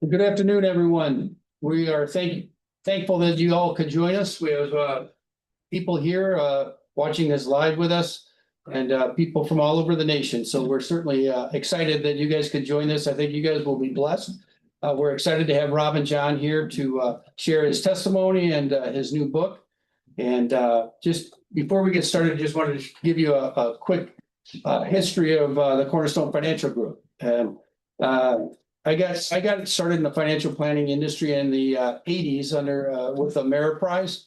Good afternoon, everyone. We are thankful that you all could join us. We have people here watching this live with us and people from all over the nation. So we're certainly excited that you guys could join us. I think you guys will be blessed. We're excited to have Robin John here to share his testimony and his new book. And just before we get started, I just wanted to give you a quick history of the Cornerstone Financial Group. Uh, I got started in the financial planning industry in the '80s under with Ameriprise,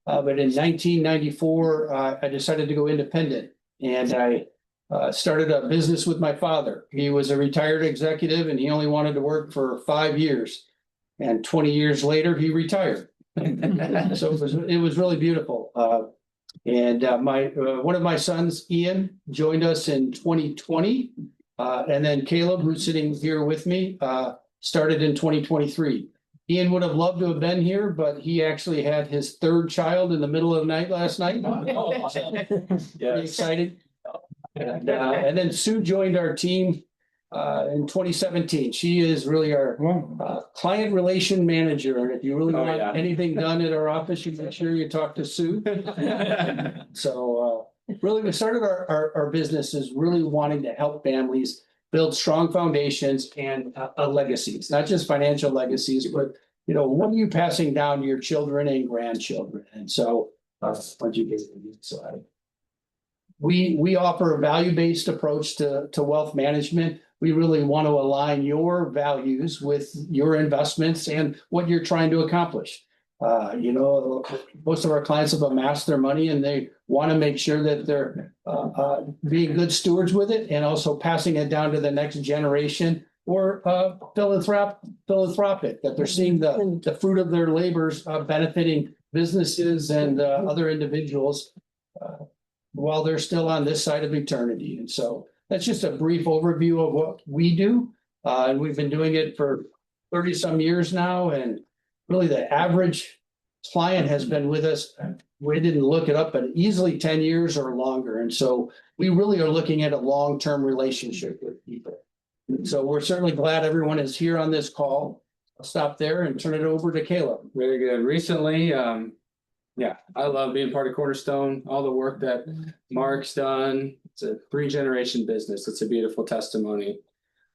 but in 1994 I decided to go independent, and I started a business with my father. He was a retired executive, and he only wanted to work for 5 years, and 20 years later he retired. So it was really beautiful. And my one of my sons, Ian, joined us in 2020. And then Caleb, who's sitting here with me, started in 2023. Ian would have loved to have been here, but he actually had his third child in the middle of the night last night. Pretty excited. And then Sue joined our team in 2017. She is really our client relation manager. And if you really want anything done at our office, you make sure you talk to Sue. So really, we started our business is really wanting to help families build strong foundations and legacies, not just financial legacies, but what are you passing down to your children and grandchildren? And so, we offer a value-based approach to wealth management. We really want to align your values with your investments and what you're trying to accomplish. Most of our clients have amassed their money and they want to make sure that they're being good stewards with it and also passing it down to the next generation or philanthropic, that they're seeing the fruit of their labors benefiting businesses and other individuals while they're still on this side of eternity. And so that's just a brief overview of what we do. And we've been doing it for 30 some years now. And really the average client has been with us, we didn't look it up, but easily 10 years or longer. And so we really are looking at a long-term relationship with people. And so we're certainly glad everyone is here on this call. I'll stop there and turn it over to Caleb. Very good. Recently, I love being part of Cornerstone, all the work that Mark's done. It's a 3-generation business. It's a beautiful testimony.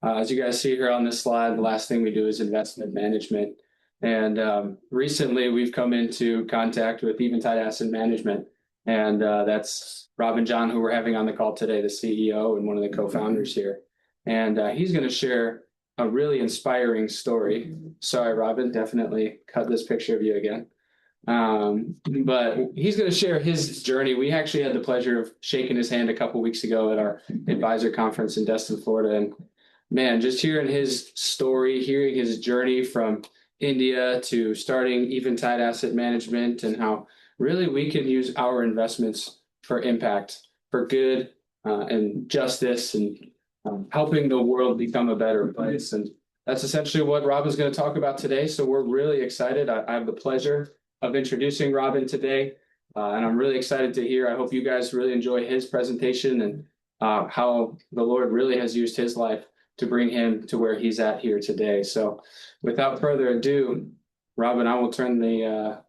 As you guys see here on this slide, the last thing we do is investment management. And recently we've come into contact with Eventide Asset Management. And that's Robin John, who we're having on the call today, the CEO and one of the co-founders here. And he's going to share a really inspiring story. Sorry, Robin, definitely cut this picture of you again. But he's going to share his journey. We actually had the pleasure of shaking his hand a couple of weeks ago at our advisor conference in Destin, Florida. And man, just hearing his story, hearing his journey from India to starting Eventide Asset Management and how really we can use our investments for impact, for good and justice and helping the world become a better place. And that's essentially what Robin's going to talk about today. So we're really excited. I have the pleasure of introducing Robin today. And I'm really excited to hear. I hope you guys really enjoy his presentation and how the Lord really has used his life to bring him to where he's at here today. So without further ado, Robin, I will turn the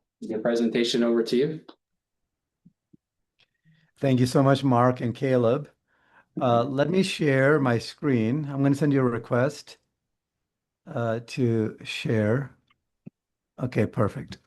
presentation over to you. Thank you so much, Mark and Caleb. Let me share my screen. I'm going to send you a request to share. Okay, perfect.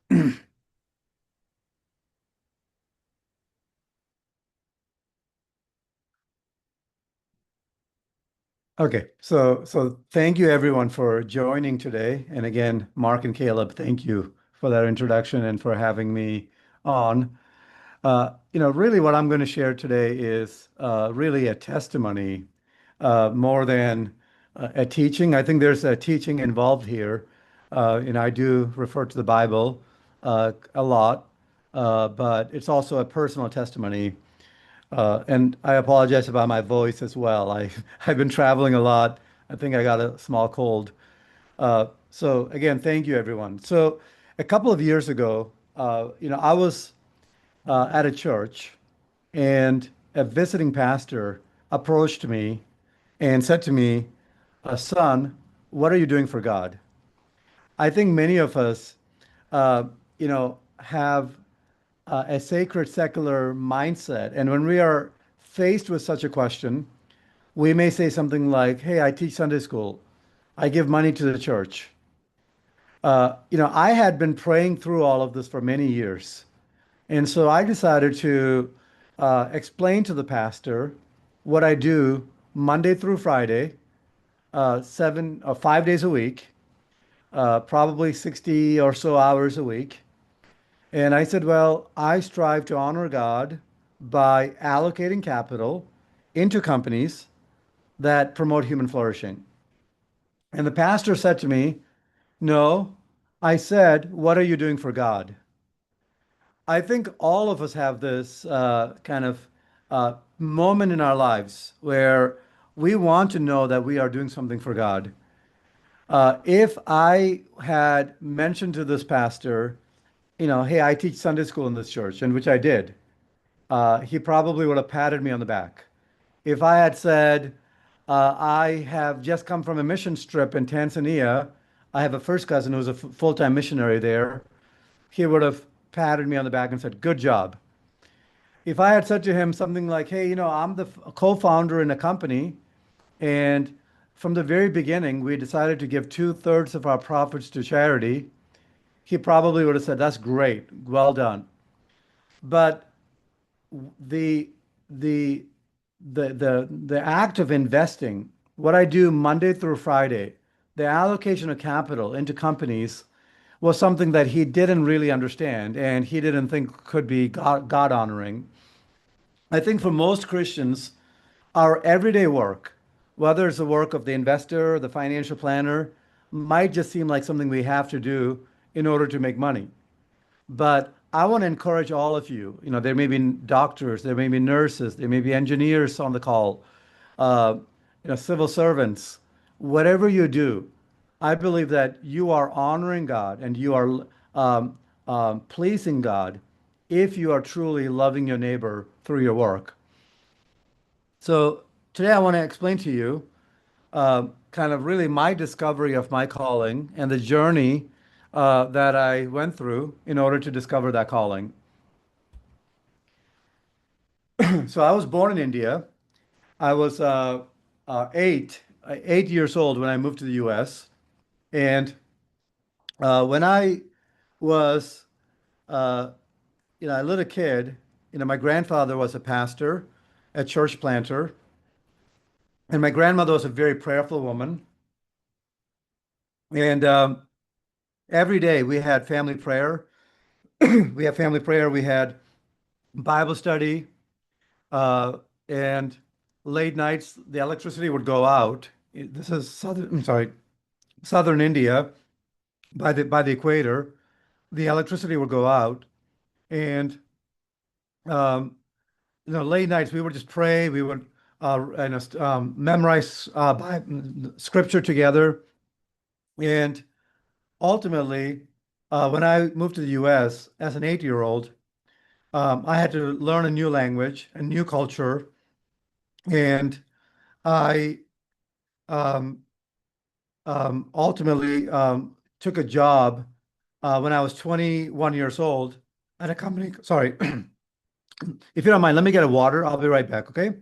Okay, so thank you everyone for joining today. And again, Mark and Caleb, thank you for that introduction and for having me on. Really what I'm going to share today is really a testimony more than a teaching. I think there's a teaching involved here. I do refer to the Bible a lot, but it's also a personal testimony. And I apologize about my voice as well. I've been traveling a lot. I think I got a small cold. So again, thank you, everyone. So a couple of years ago, I was at a church, and a visiting pastor approached me and said to me, "Son, what are you doing for God?" I think many of us, uh, have a sacred secular mindset. And when we are faced with such a question, we may say something like, "Hey, I teach Sunday school. I give money to the church." I had been praying through all of this for many years. And so I decided to explain to the pastor what I do Monday through Friday, 5 days a week, probably 60 or so hours a week. And I said, well, I strive to honor God by allocating capital into companies that promote human flourishing. And the pastor said to me, no, I said, what are you doing for God? I think all of us have this kind of moment in our lives where we want to know that we are doing something for God. If I had mentioned to this pastor, hey, I teach Sunday school in this church, and which I did, he probably would have patted me on the back. If I had said, I have just come from a mission trip in Tanzania, I have a first cousin who's a full-time missionary there, he would have patted me on the back and said, good job. If I had said to him something like, hey, I'm the co-founder in a company, and from the very beginning, we decided to give two-thirds of our profits to charity, he probably would have said, that's great, well done. But the the the act of investing, what I do Monday through Friday, the allocation of capital into companies was something that he didn't really understand and he didn't think could be God honoring. I think for most Christians, our everyday work, whether it's the work of the investor, the financial planner, might just seem like something we have to do in order to make money. But I want to encourage all of you. There may be doctors, there may be nurses, there may be engineers on the call, uh, civil servants. Whatever you do, I believe that you are honoring God and you are pleasing God if you are truly loving your neighbor through your work. So today I want to explain to you kind of really my discovery of my calling and the journey that I went through in order to discover that calling. So I was born in India. I was 8 years old when I moved to the U.S. And when I was, uh, a little kid, my grandfather was a pastor, a church planter, and my grandmother was a very prayerful woman. And every day we had family prayer. We had family prayer. We had Bible study. Uh, and late nights, the electricity would go out. This is I'm sorry, southern India by the equator. The electricity would go out, and um, late nights we would just pray. We would memorize scripture together, and ultimately, when I moved to the U.S. as an 8-year-old, I had to learn a new language, a new culture, and I um, ultimately took a job when I was 21 years old at a company. Sorry, if you don't mind, let me get a water. I'll be right back, okay?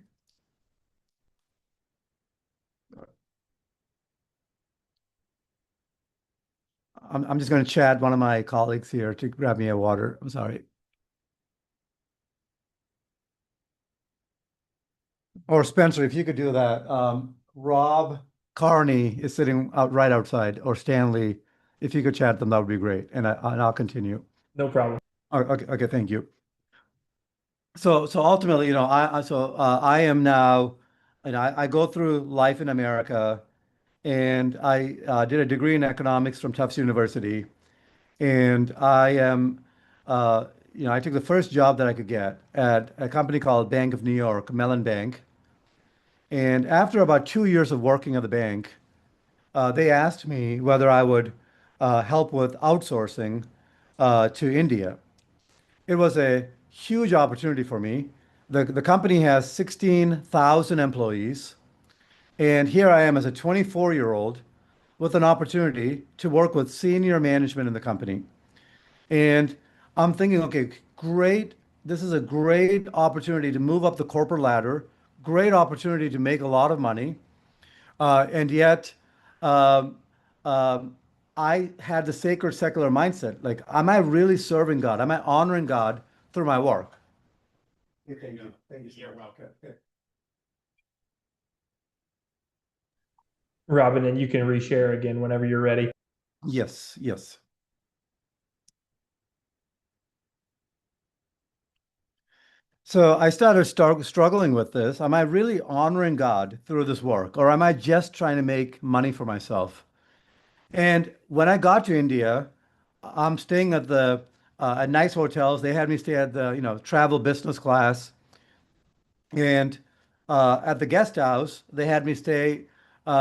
I'm just going to chat one of my colleagues here to grab me a water. I'm sorry. Or Spencer, if you could do that. Rob Carney is sitting out right outside, or Stanley, if you could chat them, that would be great. And I'll continue. No problem. Okay, okay, thank you. So ultimately, I am now, I go through life in America, and I did a degree in economics from Tufts University, and I took the first job that I could get at a company called Bank of New York, Mellon Bank, and after about 2 years of working at the bank, they asked me whether I would help with outsourcing to India. It was a huge opportunity for me. The company has 16,000 employees, and here I am as a 24-year-old with an opportunity to work with senior management in the company. And I'm thinking, okay, great. This is a great opportunity to move up the corporate ladder, great opportunity to make a lot of money. And yet, um, um, I had the sacred secular mindset. Like, am I really serving God? Am I honoring God through my work? Thank you. Thank you so much. Okay. Robin, and you can reshare again whenever you're ready. Yes, yes. So I started struggling with this. Am I really honoring God through this work, or am I just trying to make money for myself? And when I got to India, I'm staying at the at nice hotels. They had me stay at the, travel business class. And at the guest house, they had me stay, in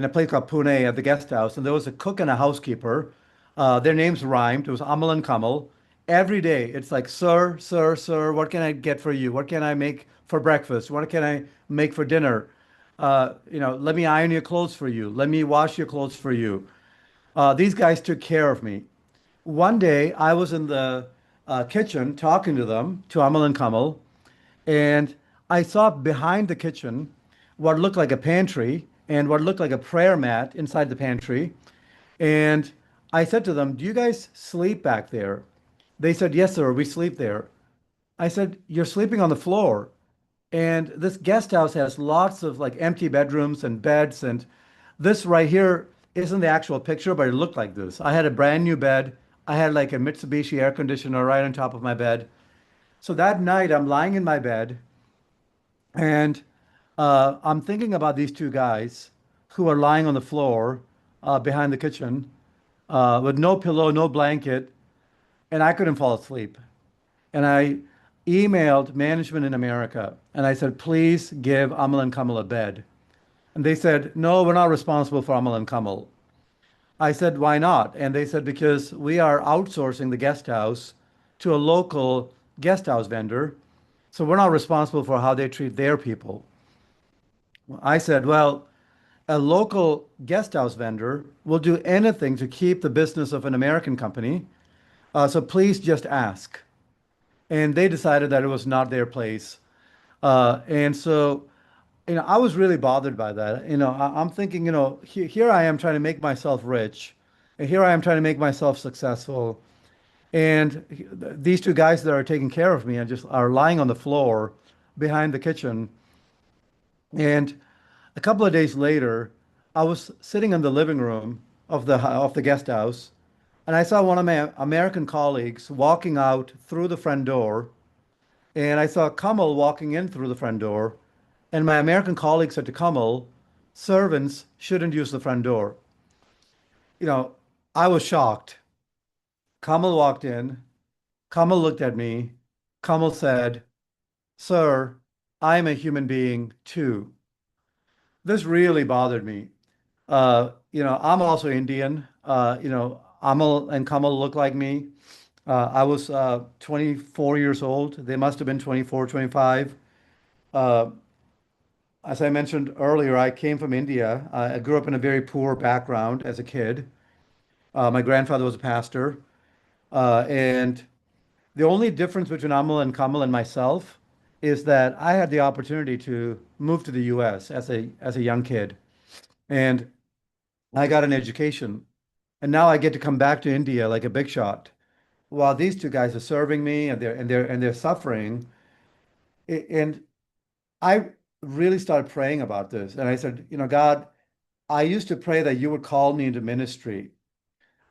a place called Pune at the guest house. And there was a cook and a housekeeper. Their names rhymed. It was Amal and Kamal. Every day, it's like, sir, sir, sir, what can I get for you? What can I make for breakfast? What can I make for dinner? Let me iron your clothes for you. Let me wash your clothes for you. These guys took care of me. One day, I was in the kitchen talking to them, to Amal and Kamal, and I saw behind the kitchen what looked like a pantry and what looked like a prayer mat inside the pantry. And I said to them, "Do you guys sleep back there?" They said, "Yes, sir, we sleep there." I said, "You're sleeping on the floor." And this guest house has lots of like empty bedrooms and beds. And this right here isn't the actual picture, but it looked like this. I had a brand new bed. I had like a Mitsubishi air conditioner right on top of my bed. So that night, I'm lying in my bed and I'm thinking about these two guys who are lying on the floor behind the kitchen with no pillow, no blanket, and I couldn't fall asleep. And I emailed management in America and I said, please give Amal and Kamal a bed. And they said, no, we're not responsible for Amal and Kamal. I said, why not? And they said, because we are outsourcing the guest house to a local guest house vendor. So we're not responsible for how they treat their people. I said, well, a local guest house vendor will do anything to keep the business of an American company. So please just ask. And they decided that it was not their place. And so, I was really bothered by that. I'm thinking, here I am trying to make myself rich, and here I am trying to make myself successful. And these two guys that are taking care of me and just are lying on the floor behind the kitchen. And a couple of days later, I was sitting in the living room of the guest house, and I saw one of my American colleagues walking out through the front door, and I saw Kamal walking in through the front door, and my American colleague said to Kamal, "Servants shouldn't use the front door." You know, I was shocked. Kamal walked in. Kamal looked at me. Kamal said, "Sir, I am a human being too." This really bothered me. I'm also Indian. Amal and Kamal look like me. I was 24 years old. They must have been 24, 25. Uh, as I mentioned earlier, I came from India. I grew up in a very poor background as a kid. My grandfather was a pastor. And the only difference between Amal and Kamal and myself is that I had the opportunity to move to the US as a young kid. And I got an education. And now I get to come back to India like a big shot. While these two guys are serving me and they're suffering. And I really started praying about this. And I said, God, I used to pray that you would call me into ministry.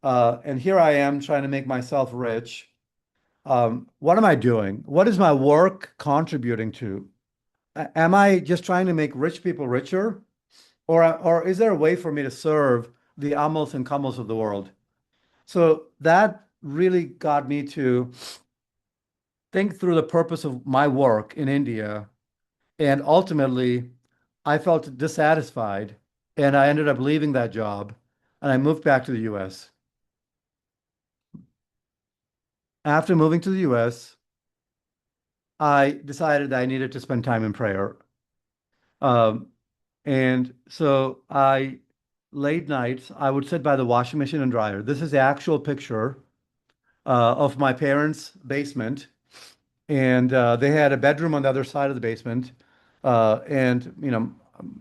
And here I am trying to make myself rich. What am I doing? What is my work contributing to? Am I just trying to make rich people richer? Or is there a way for me to serve the Amals and Kamals of the world? So that really got me to think through the purpose of my work in India. And ultimately, I felt dissatisfied and I ended up leaving that job and I moved back to the US. After moving to the US, I decided that I needed to spend time in prayer. Um, and so I late nights, I would sit by the washing machine and dryer. This is the actual picture of my parents' basement, and they had a bedroom on the other side of the basement. And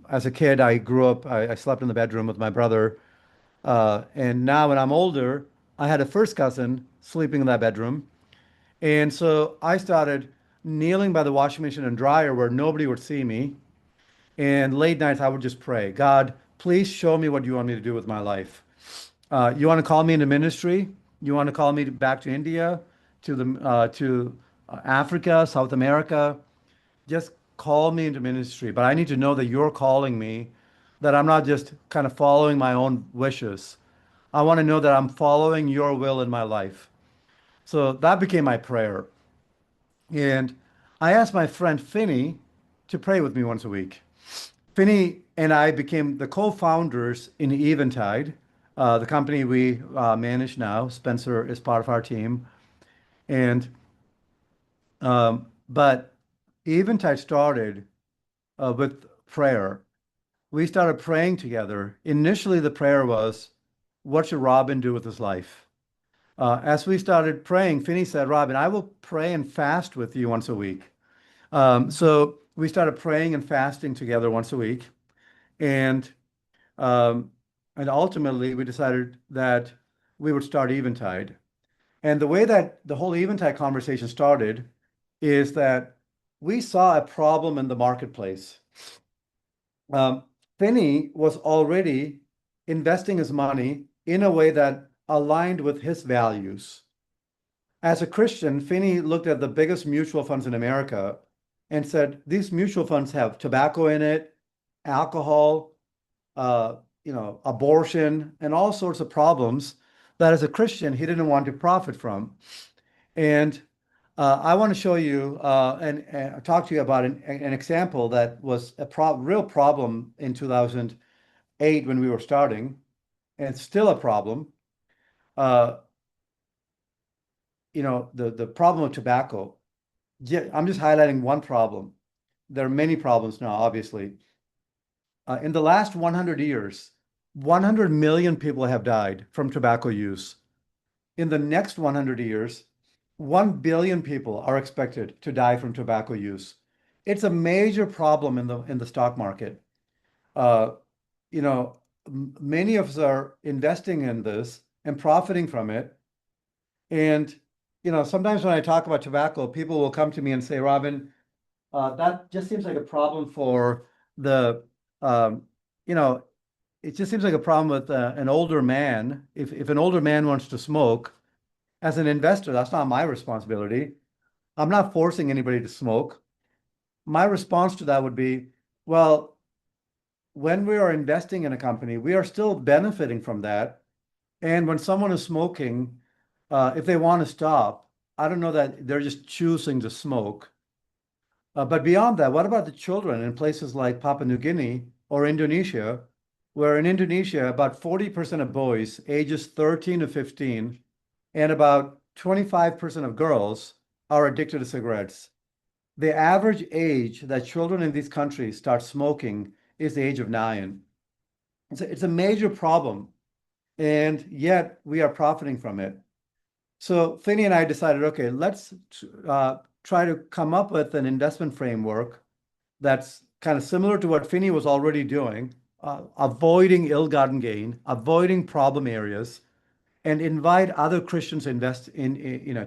as a kid, I grew up. I slept in the bedroom with my brother. And now, when I'm older, I had a first cousin sleeping in that bedroom, and so I started kneeling by the washing machine and dryer where nobody would see me. And late nights, I would just pray, God, please show me what you want me to do with my life. You want to call me into ministry? You want to call me back to India, to Africa, South America? Just call me into ministry. But I need to know that you're calling me, that I'm not just kind of following my own wishes. I want to know that I'm following your will in my life. So that became my prayer. And I asked my friend Finney to pray with me once a week. Finney and I became the co-founders in Eventide, the company we manage now. Spencer is part of our team. And but Eventide started with prayer. We started praying together. Initially, the prayer was, what should Robin do with his life? As we started praying, Finney said, Robin, I will pray and fast with you once a week. So we started praying and fasting together once a week. And um, and ultimately, we decided that we would start Eventide. And the way that the whole Eventide conversation started is that we saw a problem in the marketplace. Um, Finney was already investing his money in a way that aligned with his values. As a Christian, Finney looked at the biggest mutual funds in America and said, these mutual funds have tobacco in it, alcohol, uh, abortion, and all sorts of problems that as a Christian, he didn't want to profit from. And I want to show you and talk to you about an example that was a real problem in 2008 when we were starting, and it's still a problem. Uh, the problem of tobacco. Yeah, I'm just highlighting one problem. There are many problems now, obviously. In the last 100 years, 100 million people have died from tobacco use. In the next 100 years, 1 billion people are expected to die from tobacco use. It's a major problem in the stock market. Uh, you know, Many of us are investing in this and profiting from it. And, sometimes when I talk about tobacco, people will come to me and say, Robin, that just seems like a problem for the, um, you know, it just seems like a problem with an older man. If an older man wants to smoke, as an investor, that's not my responsibility. I'm not forcing anybody to smoke. My response to that would be, well, when we are investing in a company, we are still benefiting from that. And when someone is smoking, if they want to stop, I don't know that they're just choosing to smoke. But beyond that, what about the children in places like Papua New Guinea or Indonesia, where in Indonesia, about 40% of boys ages 13 to 15 and about 25% of girls are addicted to cigarettes. The average age that children in these countries start smoking is the age of 9. It's a major problem, and yet we are profiting from it. So Finney and I decided, okay, let's try to come up with an investment framework that's kind of similar to what Finney was already doing, avoiding ill-gotten gain, avoiding problem areas, and invite other Christians to invest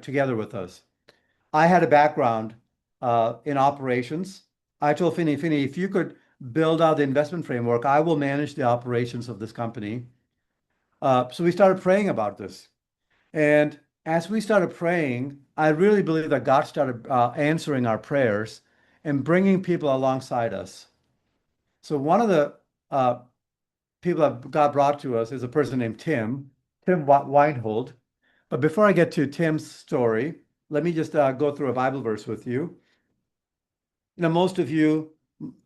together with us. I had a background in operations. I told Finney, if you could build out the investment framework, I will manage the operations of this company. So we started praying about this. And as we started praying, I really believe that God started answering our prayers and bringing people alongside us. So one of the people that God brought to us is a person named Tim Weinhold. But before I get to Tim's story, let me just go through a Bible verse with you. Most of you,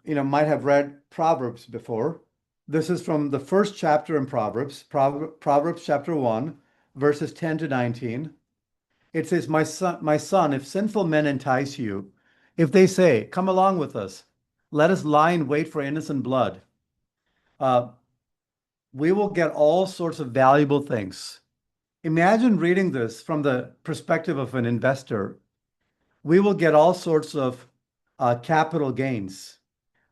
might have read Proverbs before. This is from the first chapter in Proverbs, Proverbs chapter 1, verses 10 to 19. It says, my son, if sinful men entice you, if they say, come along with us, let us lie in wait for innocent blood. Uh, we will get all sorts of valuable things. Imagine reading this from the perspective of an investor. We will get all sorts of capital gains.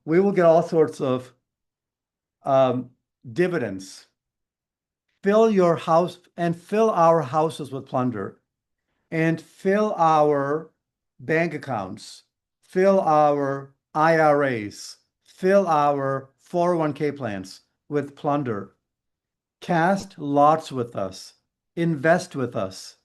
We will get all sorts of um, dividends. Fill your house and fill our houses with plunder, and fill our bank accounts, fill our IRAs, fill our 401k plans with plunder. Cast lots with us, invest with us.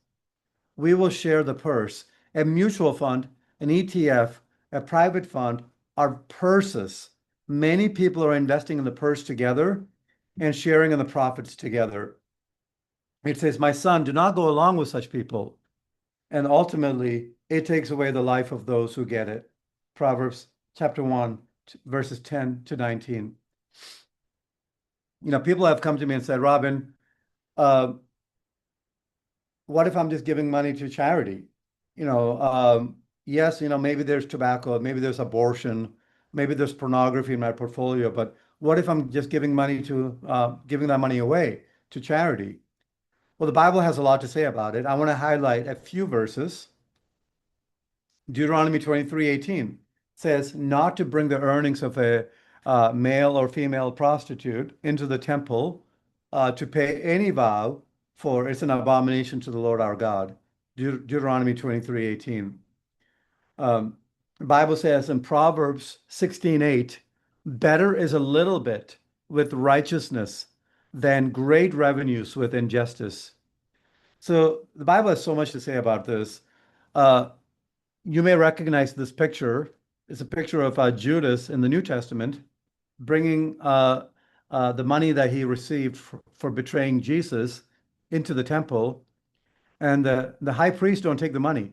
We will share the purse. A mutual fund, an ETF, a private fund are purses. Many people are investing in the purse together and sharing in the profits together. It says, my son, do not go along with such people. And ultimately, it takes away the life of those who get it. Proverbs chapter 1, verses 10 to 19. People have come to me and said, Robin, uh, what if I'm just giving money to charity? Yes, maybe there's tobacco, maybe there's abortion, maybe there's pornography in my portfolio, but what if I'm just giving giving that money away to charity? Well, the Bible has a lot to say about it. I want to highlight a few verses. Deuteronomy 23:18 says not to bring the earnings of a male or female prostitute into the temple to pay any vow, for it's an abomination to the Lord our God. Deuteronomy 23:18. The Bible says in Proverbs 16:8, better is a little bit with righteousness than great revenues with injustice. So the Bible has so much to say about this. Uh, you may recognize this picture. It's a picture of Judas in the New Testament bringing the money that he received for betraying Jesus into the temple. And the high priest don't take the money.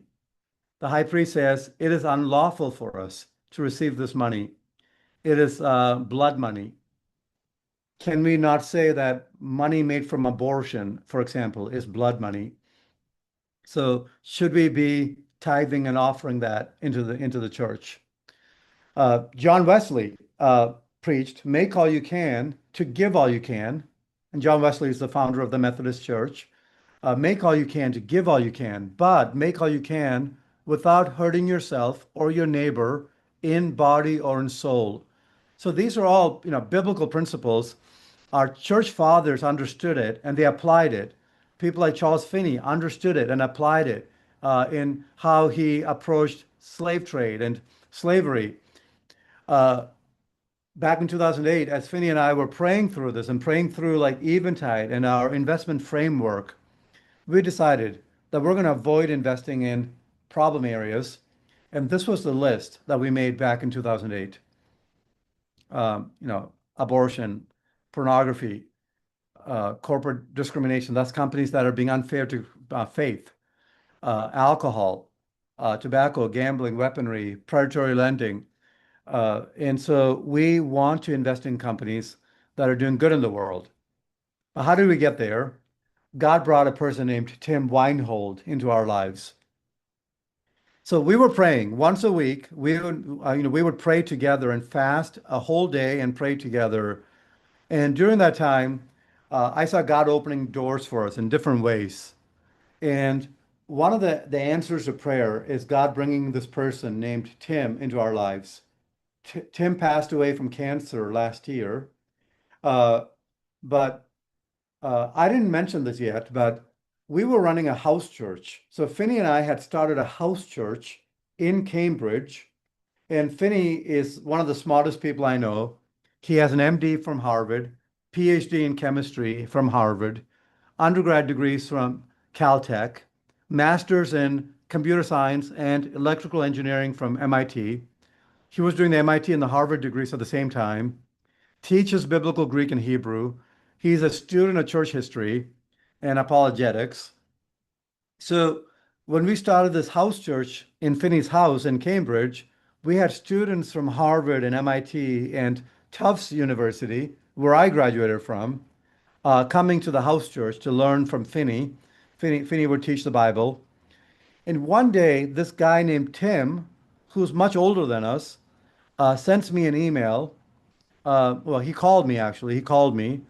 The high priest says, it is unlawful for us to receive this money. It is blood money. Can we not say that money made from abortion, for example, is blood money? So should we be tithing and offering that into the church? John Wesley preached, make all you can to give all you can. And John Wesley is the founder of the Methodist Church. Make all you can to give all you can, but make all you can without hurting yourself or your neighbor in body or in soul. So these are all, biblical principles. Our church fathers understood it and they applied it. People like Charles Finney understood it and applied it in how he approached slave trade and slavery. Back in 2008, as Finney and I were praying through this and praying through like Eventide and our investment framework, we decided that we're going to avoid investing in problem areas. And this was the list that we made back in 2008. Abortion, pornography, corporate discrimination. That's companies that are being unfair to faith, alcohol, tobacco, gambling, weaponry, predatory lending. And so we want to invest in companies that are doing good in the world. But how did we get there? God brought a person named Tim Weinhold into our lives. So we were praying once a week. We would pray together and fast a whole day and pray together. And during that time, I saw God opening doors for us in different ways. And one of the answers to prayer is God bringing this person named Tim into our lives. Tim passed away from cancer last year, uh, but I didn't mention this yet, but we were running a house church. So Finney and I had started a house church in Cambridge, and Finney is one of the smartest people I know. He has an MD from Harvard, PhD in chemistry from Harvard, undergrad degrees from Caltech, master's in computer science and electrical engineering from MIT. He was doing the MIT and the Harvard degrees at the same time, teaches biblical Greek and Hebrew. He's a student of church history and apologetics. So when we started this house church in Finney's house in Cambridge, we had students from Harvard and MIT and Tufts University, where I graduated from, coming to the house church to learn from Finney. Finney would teach the Bible. And one day, this guy named Tim, who's much older than us, sends me an email. Well, he called me actually. He called me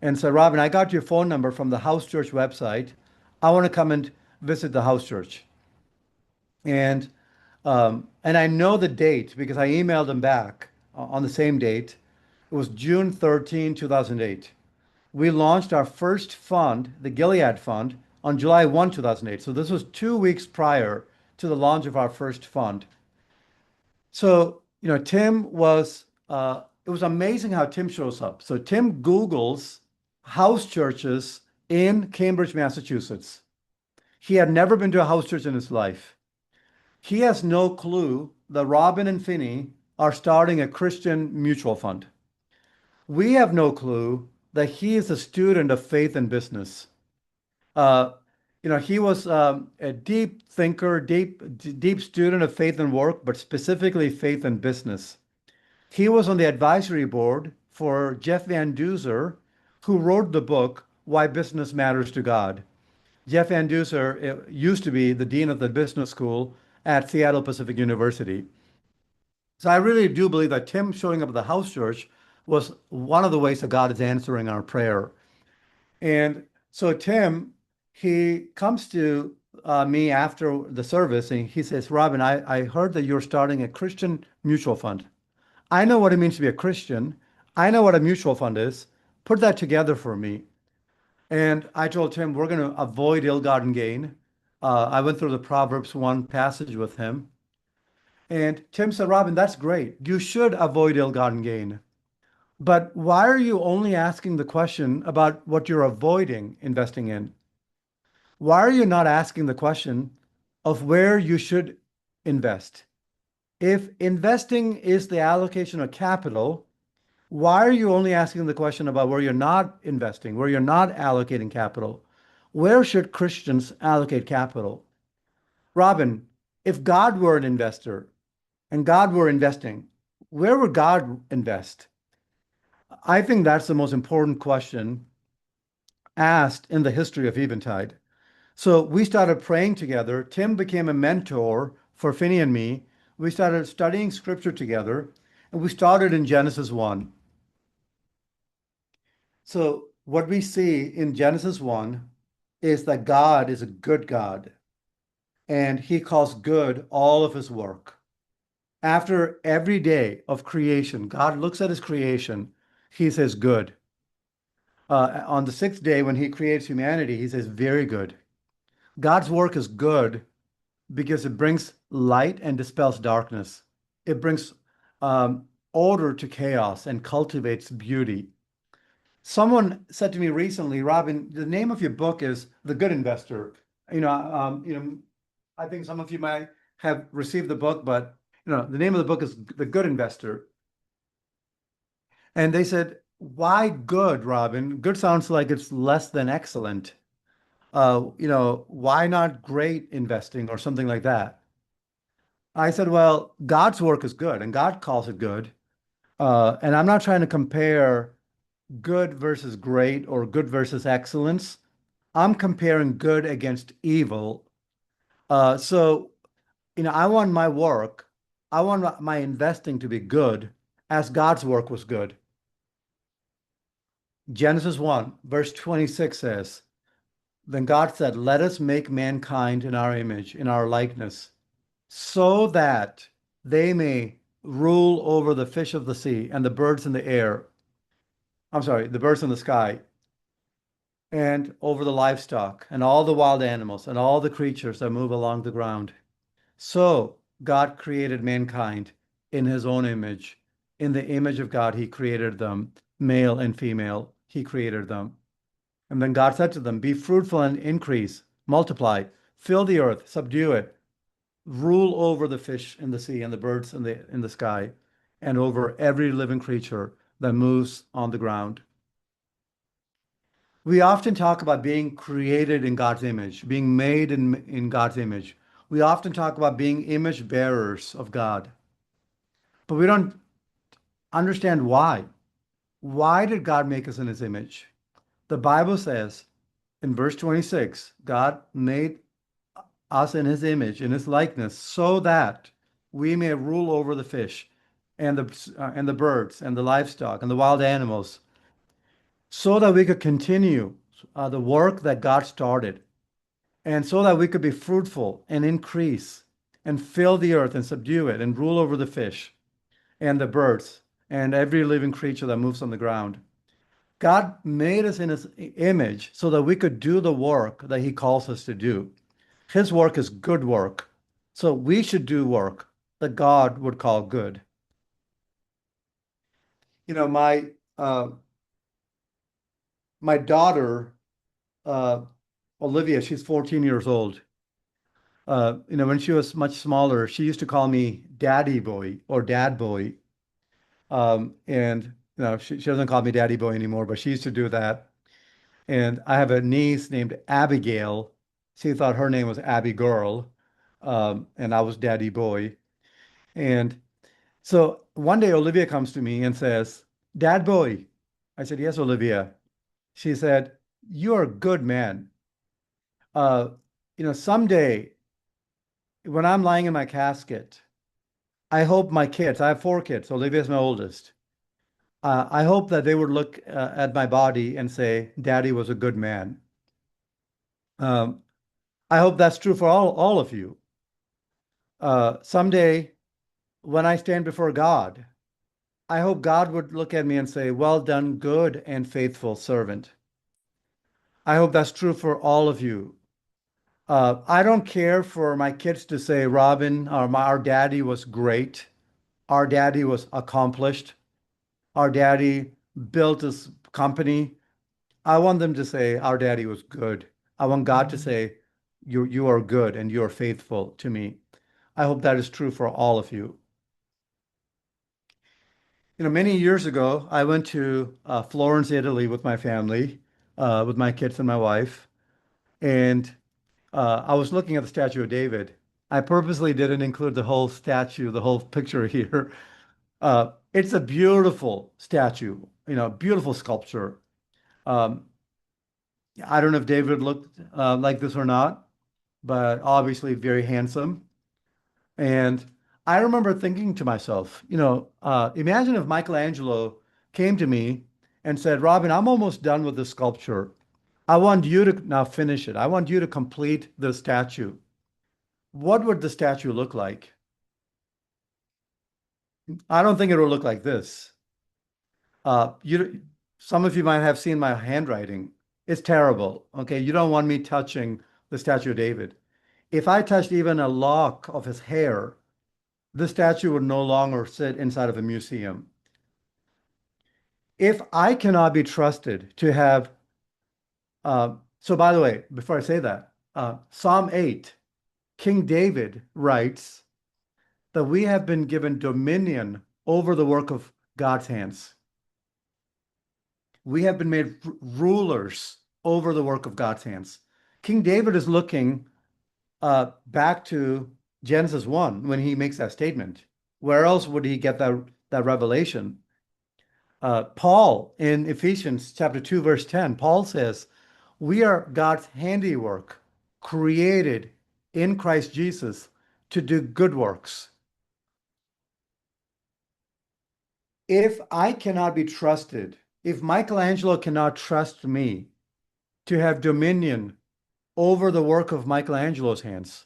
and said, Robin, I got your phone number from the house church website. I want to come and visit the house church. And I know the date because I emailed him back on the same date. It was June 13, 2008. We launched our first fund, the Gilead Fund, on July 1, 2008. So this was 2 weeks prior to the launch of our first fund. So, Tim it was amazing how Tim shows up. So Tim Googles house churches in Cambridge, Massachusetts. He had never been to a house church in his life. He has no clue that Robin and Finney are starting a Christian mutual fund. We have no clue that he is a student of faith and business. Uh, he was a deep thinker, deep student of faith and work, but specifically faith and business. He was on the advisory board for Jeff Van Duzer, who wrote the book Why Business Matters to God. Jeff Van Duzer used to be the dean of the business school at Seattle Pacific University. So I really do believe that Tim showing up at the house church was one of the ways that God is answering our prayer. And so Tim, he comes to me after the service and he says, Robin, I heard that you're starting a Christian mutual fund. I know what it means to be a Christian. I know what a mutual fund is. Put that together for me. And I told Tim, we're going to avoid ill-gotten gain. I went through the Proverbs 1 passage with him. And Tim said, Robin, that's great. You should avoid ill-gotten gain. But why are you only asking the question about what you're avoiding investing in? Why are you not asking the question of where you should invest? If investing is the allocation of capital, why are you only asking the question about where you're not investing, where you're not allocating capital? Where should Christians allocate capital? Robin, if God were an investor and God were investing, where would God invest? I think that's the most important question asked in the history of Eventide. So we started praying together. Tim became a mentor for Finney and me. We started studying scripture together, and we started in Genesis 1. So what we see in Genesis 1 is that God is a good God, and he calls good all of his work. After every day of creation, God looks at his creation, he says good. On the sixth day, when he creates humanity, he says very good. God's work is good because it brings light and dispels darkness. It brings order to chaos and cultivates beauty. Someone said to me recently, Robin, the name of your book is The Good Investor. I think some of you might have received the book, but the name of the book is The Good Investor. And they said, why good, Robin? Good sounds like it's less than excellent. Why not great investing or something like that? I said, well, God's work is good and God calls it good. And I'm not trying to compare good versus great or good versus excellence. I'm comparing good against evil. So, I want my work, I want my investing to be good as God's work was good. Genesis 1, verse 26 says, Then God said, Let us make mankind in our image, in our likeness, so that they may rule over the fish of the sea and the birds in the air. I'm sorry, the birds in the sky, and over the livestock and all the wild animals and all the creatures that move along the ground. So God created mankind in his own image. In the image of God, he created them, male and female, he created them. And then God said to them, Be fruitful and increase, multiply, fill the earth, subdue it, rule over the fish in the sea and the birds in the sky, and over every living creature that moves on the ground. We often talk about being created in God's image, being made in God's image. We often talk about being image bearers of God, but we don't understand why. Why did God make us in his image? The Bible says in verse 26, God made us in his image, in his likeness, so that we may rule over the fish and the birds and the livestock and the wild animals. so that we could continue the work that God started, and so that we could be fruitful and increase and fill the earth and subdue it and rule over the fish and the birds and every living creature that moves on the ground. God made us in his image so that we could do the work that he calls us to do. His work is good work. So we should do work that God would call good. You know, my daughter, uh, Olivia, she's 14 years old. When she was much smaller, she used to call me daddy boy or dad boy. She doesn't call me daddy boy anymore, but she used to do that. And I have a niece named Abigail. She thought her name was Abby Girl, and I was Daddy Boy. And so one day Olivia comes to me and says, Dad Boy. I said, Yes, Olivia. She said, You are a good man. Uh, Someday when I'm lying in my casket, I hope my kids, I have 4 kids, Olivia's my oldest. I hope that they would look at my body and say, Daddy was a good man. Um, I hope that's true for all of you. Someday, when I stand before God, I hope God would look at me and say, Well done, good and faithful servant. I hope that's true for all of you. I don't care for my kids to say, Robin, our daddy was great. Our daddy was accomplished. Our daddy built this company. I want them to say, Our daddy was good. I want God to say, You are good and you are faithful to me. I hope that is true for all of you. Many years ago, I went to Florence, Italy with my family, with my kids and my wife, and I was looking at the statue of David. I purposely didn't include the whole statue, the whole picture here. It's a beautiful statue, beautiful sculpture. Um, I don't know if David looked like this or not, but obviously very handsome. And I remember thinking to myself, imagine if Michelangelo came to me and said, Robin, I'm almost done with the sculpture. I want you to now finish it. I want you to complete the statue. What would the statue look like? I don't think it will look like this. Some of you might have seen my handwriting. It's terrible. Okay, you don't want me touching the statue of David. If I touched even a lock of his hair, the statue would no longer sit inside of a museum. If I cannot be trusted to have, so by the way, before I say that, Psalm 8, King David writes that we have been given dominion over the work of God's hands. We have been made rulers over the work of God's hands. King David is looking back to Genesis 1 when he makes that statement. Where else would he get that revelation? Paul in Ephesians chapter 2, verse 10, Paul says, We are God's handiwork, created in Christ Jesus to do good works. If I cannot be trusted, if Michelangelo cannot trust me to have dominion over the work of Michelangelo's hands,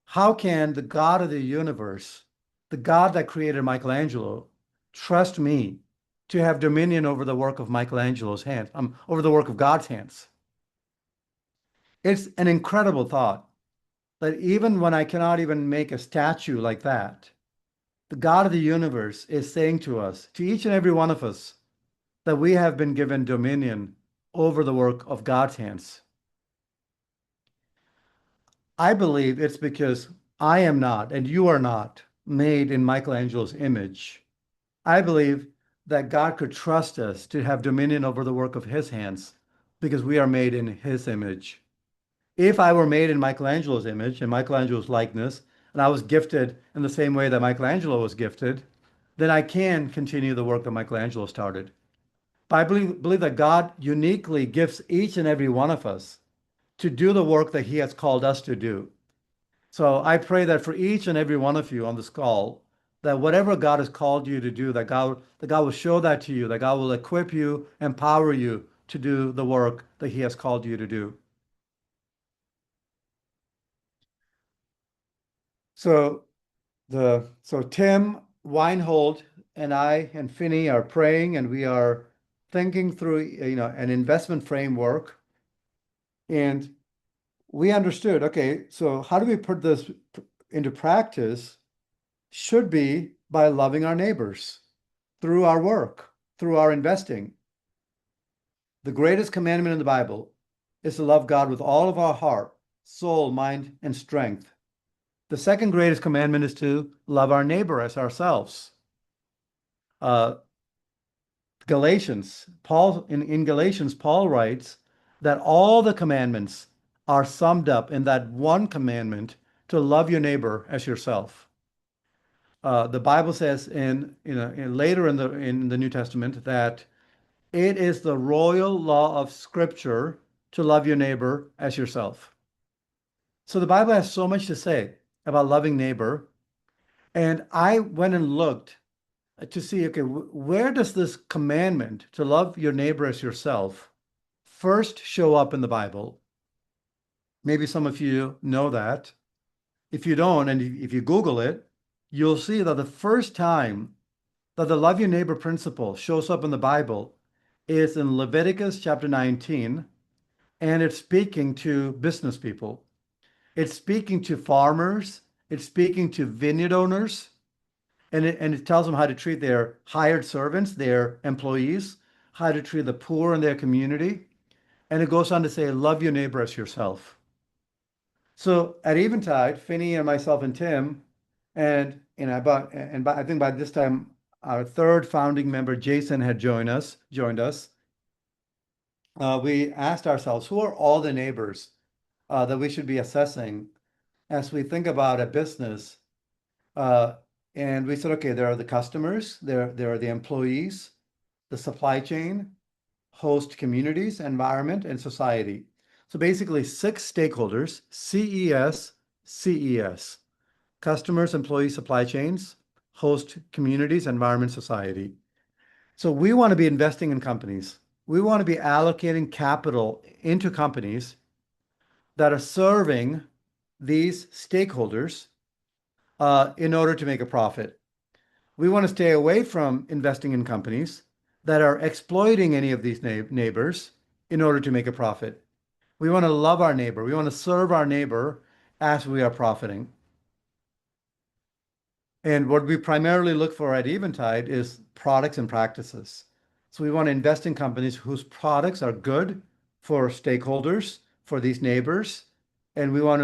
how can the God of the universe, the God that created Michelangelo, trust me to have dominion over the work of Michelangelo's hands, over the work of God's hands? It's an incredible thought that even when I cannot even make a statue like that, the God of the universe is saying to us, to each and every one of us, that we have been given dominion over the work of God's hands. I believe it's because I am not, and you are not, made in Michelangelo's image. I believe that God could trust us to have dominion over the work of his hands because we are made in his image. If I were made in Michelangelo's image and Michelangelo's likeness, and I was gifted in the same way that Michelangelo was gifted, then I can continue the work that Michelangelo started. But I believe that God uniquely gifts each and every one of us to do the work that he has called us to do. So I pray that for each and every one of you on this call, that whatever God has called you to do, that God will show that to you, that God will equip you, empower you to do the work that He has called you to do. So Tim Weinhold and I and Finney are praying, and we are thinking through, an investment framework. And we understood, okay, so how do we put this into practice? Should be by loving our neighbors through our work, through our investing. The greatest commandment in the Bible is to love God with all of our heart, soul, mind, and strength. The second greatest commandment is to love our neighbor as ourselves. Galatians, in Galatians, Paul writes that all the commandments are summed up in that one commandment to love your neighbor as yourself. The Bible says later in the New Testament that it is the royal law of Scripture to love your neighbor as yourself. So the Bible has so much to say about loving neighbor. And I went and looked to see, okay, where does this commandment to love your neighbor as yourself first show up in the Bible? Maybe some of you know that. If you don't, and if you Google it, you'll see that the first time that the love your neighbor principle shows up in the Bible is in Leviticus chapter 19, and it's speaking to business people. It's speaking to farmers. It's speaking to vineyard owners. And it tells them how to treat their hired servants, their employees, how to treat the poor in their community. And it goes on to say, love your neighbor as yourself. So at Eventide, Finney and myself and Tim, and I think by this time our third founding member, Jason, had joined us. We asked ourselves, who are all the neighbors that we should be assessing as we think about a business? And we said, okay, there are the customers, there are the employees, the supply chain, host communities, environment, and society. So basically 6 stakeholders, CES, customers, employees, supply chains, host communities, environment, society. So we want to be investing in companies. We want to be allocating capital into companies that are serving these stakeholders in order to make a profit. We want to stay away from investing in companies that are exploiting any of these neighbors in order to make a profit. We want to love our neighbor. We want to serve our neighbor as we are profiting. And what we primarily look for at Eventide is products and practices. So we want to invest in companies whose products are good for stakeholders, for these neighbors, and we want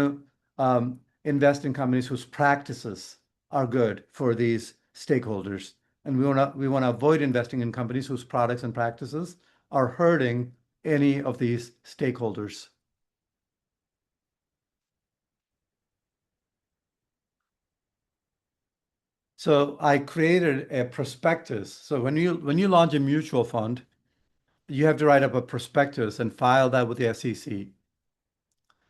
to invest in companies whose practices are good for these stakeholders. And we want to avoid investing in companies whose products and practices are hurting any of these stakeholders. So I created a prospectus. So when you launch a mutual fund, you have to write up a prospectus and file that with the SEC.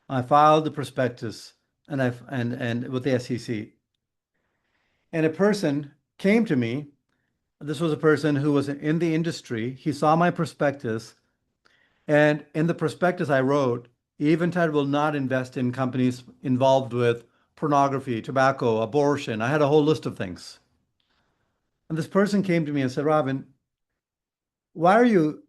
I filed the prospectus and with the SEC. And a person came to me. This was a person who was in the industry. He saw my prospectus, and in the prospectus I wrote, Eventide will not invest in companies involved with pornography, tobacco, abortion. I had a whole list of things. And this person came to me and said, Robin, why are you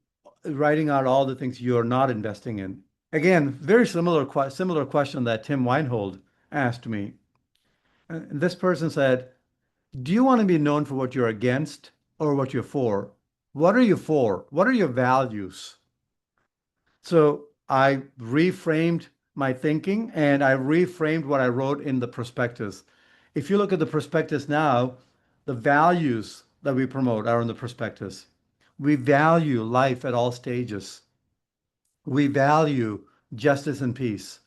writing out all the things you're not investing in? Again, very similar question that Tim Weinhold asked me. And this person said, do you want to be known for what you're against or what you're for? What are you for? What are your values? So I reframed my thinking and I reframed what I wrote in the prospectus. If you look at the prospectus now, the values that we promote are in the prospectus. We value life at all stages. We value justice and peace.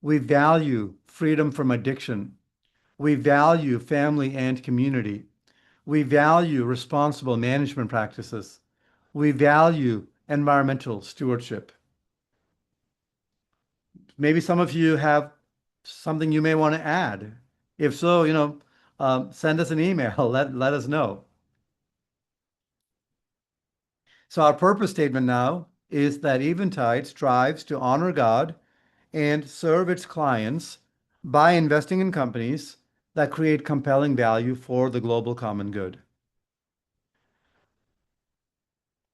We value freedom from addiction. We value family and community. We value responsible management practices. We value environmental stewardship. Maybe some of you have something you may want to add. If so, send us an email. Let us know. So our purpose statement now is that Eventide strives to honor God and serve its clients by investing in companies that create compelling value for the global common good.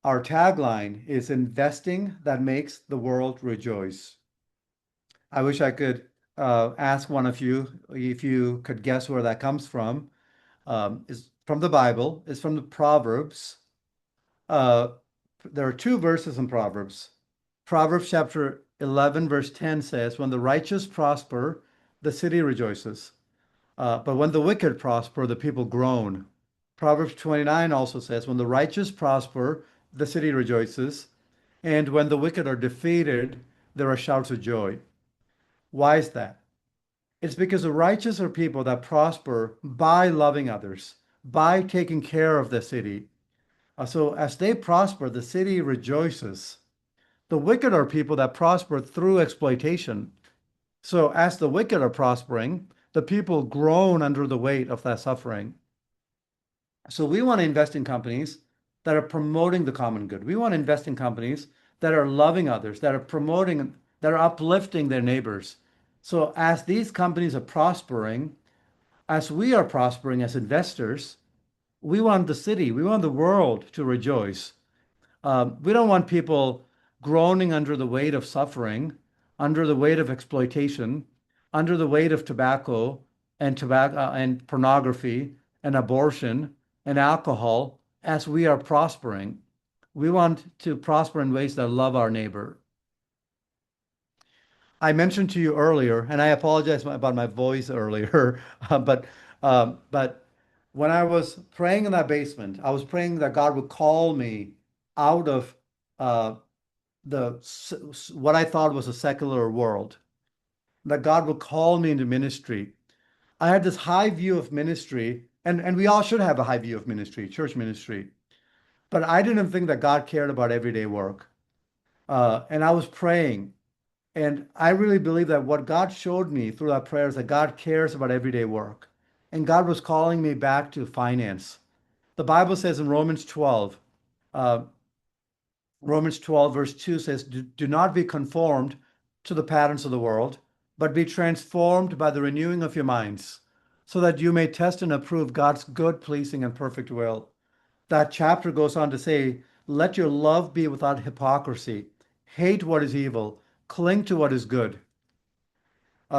Our tagline is investing that makes the world rejoice. I wish I could ask one of you if you could guess where that comes from. Is from the Bible, is from the Proverbs. Uh, there are two verses in Proverbs. Proverbs chapter 11, verse 10 says, when the righteous prosper, the city rejoices. But when the wicked prosper, the people groan. Proverbs 29 also says, when the righteous prosper, the city rejoices. And when the wicked are defeated, there are shouts of joy. Why is that? It's because the righteous are people that prosper by loving others, by taking care of the city. So as they prosper, the city rejoices. The wicked are people that prosper through exploitation. So as the wicked are prospering, the people groan under the weight of that suffering. So we want to invest in companies that are promoting the common good. We want to invest in companies that are loving others, that are promoting, that are uplifting their neighbors. So as these companies are prospering, as we are prospering as investors, we want the city, we want the world to rejoice. We don't want people groaning under the weight of suffering, under the weight of exploitation, under the weight of tobacco and pornography and abortion and alcohol as we are prospering. We want to prosper in ways that love our neighbor. I mentioned to you earlier, and I apologize about my voice earlier, but when I was praying in that basement, I was praying that God would call me out of uh, the what I thought was a secular world, that God would call me into ministry. I had this high view of ministry, and we all should have a high view of ministry, church ministry. But I didn't think that God cared about everyday work. And I was praying. And I really believe that what God showed me through that prayer is that God cares about everyday work. And God was calling me back to finance. The Bible says in uh, Romans 12, verse 2 says, do not be conformed to the patterns of the world, but be transformed by the renewing of your minds, so that you may test and approve God's good, pleasing, and perfect will. That chapter goes on to say, let your love be without hypocrisy. Hate what is evil. Cling to what is good.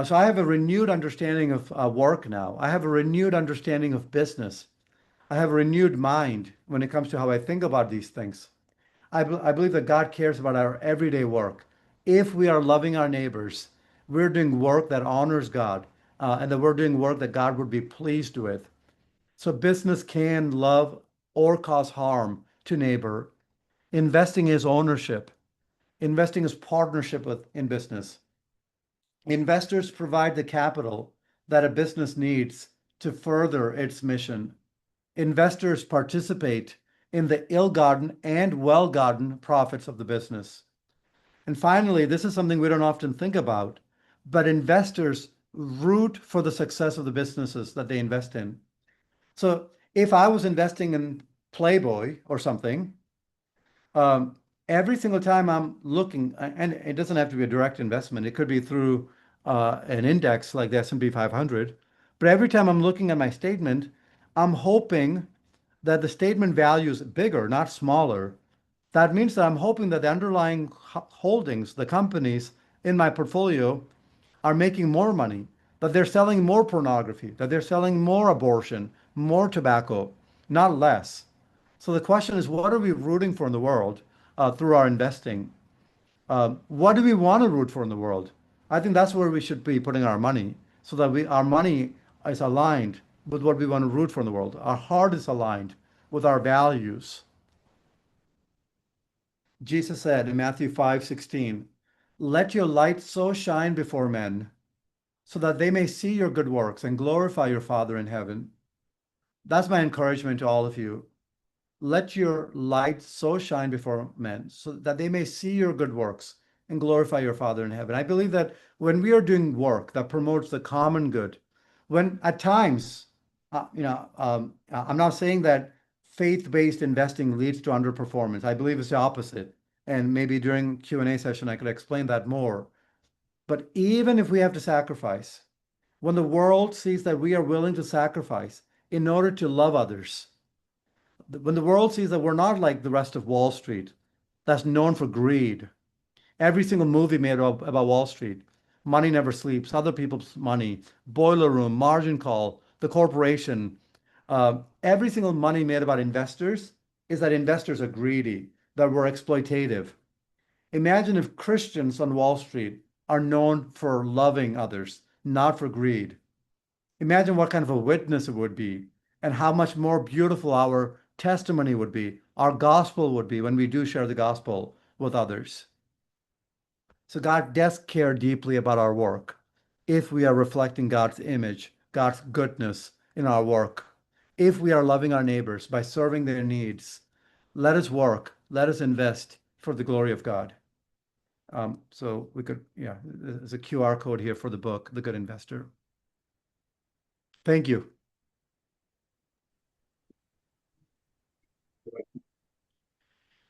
So I have a renewed understanding of work now. I have a renewed understanding of business. I have a renewed mind when it comes to how I think about these things. I believe that God cares about our everyday work. If we are loving our neighbors, we're doing work that honors God, and that we're doing work that God would be pleased with. So business can love or cause harm to neighbor. Investing is ownership. Investing is partnership in business. Investors provide the capital that a business needs to further its mission. Investors participate in the ill-gotten and well-gotten profits of the business. And finally, this is something we don't often think about, but investors root for the success of the businesses that they invest in. So if I was investing in Playboy or something, um, every single time I'm looking, and it doesn't have to be a direct investment, it could be through an index like the S&P 500, but every time I'm looking at my statement, I'm hoping that the statement value is bigger, not smaller. That means that I'm hoping that the underlying holdings, the companies in my portfolio, are making more money, that they're selling more pornography, that they're selling more abortion, more tobacco, not less. So the question is, what are we rooting for in the world through our investing? What do we want to root for in the world? I think that's where we should be putting our money, so that our money is aligned with what we want to root for in the world. Our heart is aligned with our values. Jesus said in Matthew 5:16, let your light so shine before men, so that they may see your good works and glorify your Father in heaven. That's my encouragement to all of you. Let your light so shine before men, so that they may see your good works and glorify your Father in heaven. I believe that when we are doing work that promotes the common good, when at times, I'm not saying that faith-based investing leads to underperformance. I believe it's the opposite. And maybe during Q&A session, I could explain that more. But even if we have to sacrifice, when the world sees that we are willing to sacrifice in order to love others, when the world sees that we're not like the rest of Wall Street, that's known for greed. Every single movie made about Wall Street, money never sleeps, other people's money, boiler room, margin call, the corporation, every single money made about investors is that investors are greedy, that we're exploitative. Imagine if Christians on Wall Street are known for loving others, not for greed. Imagine what kind of a witness it would be, and how much more beautiful our testimony would be, our gospel would be when we do share the gospel with others. So God does care deeply about our work if we are reflecting God's image, God's goodness in our work. If we are loving our neighbors by serving their needs, let us work, let us invest for the glory of God. So we could, yeah, there's a QR code here for the book, The Good Investor. Thank you.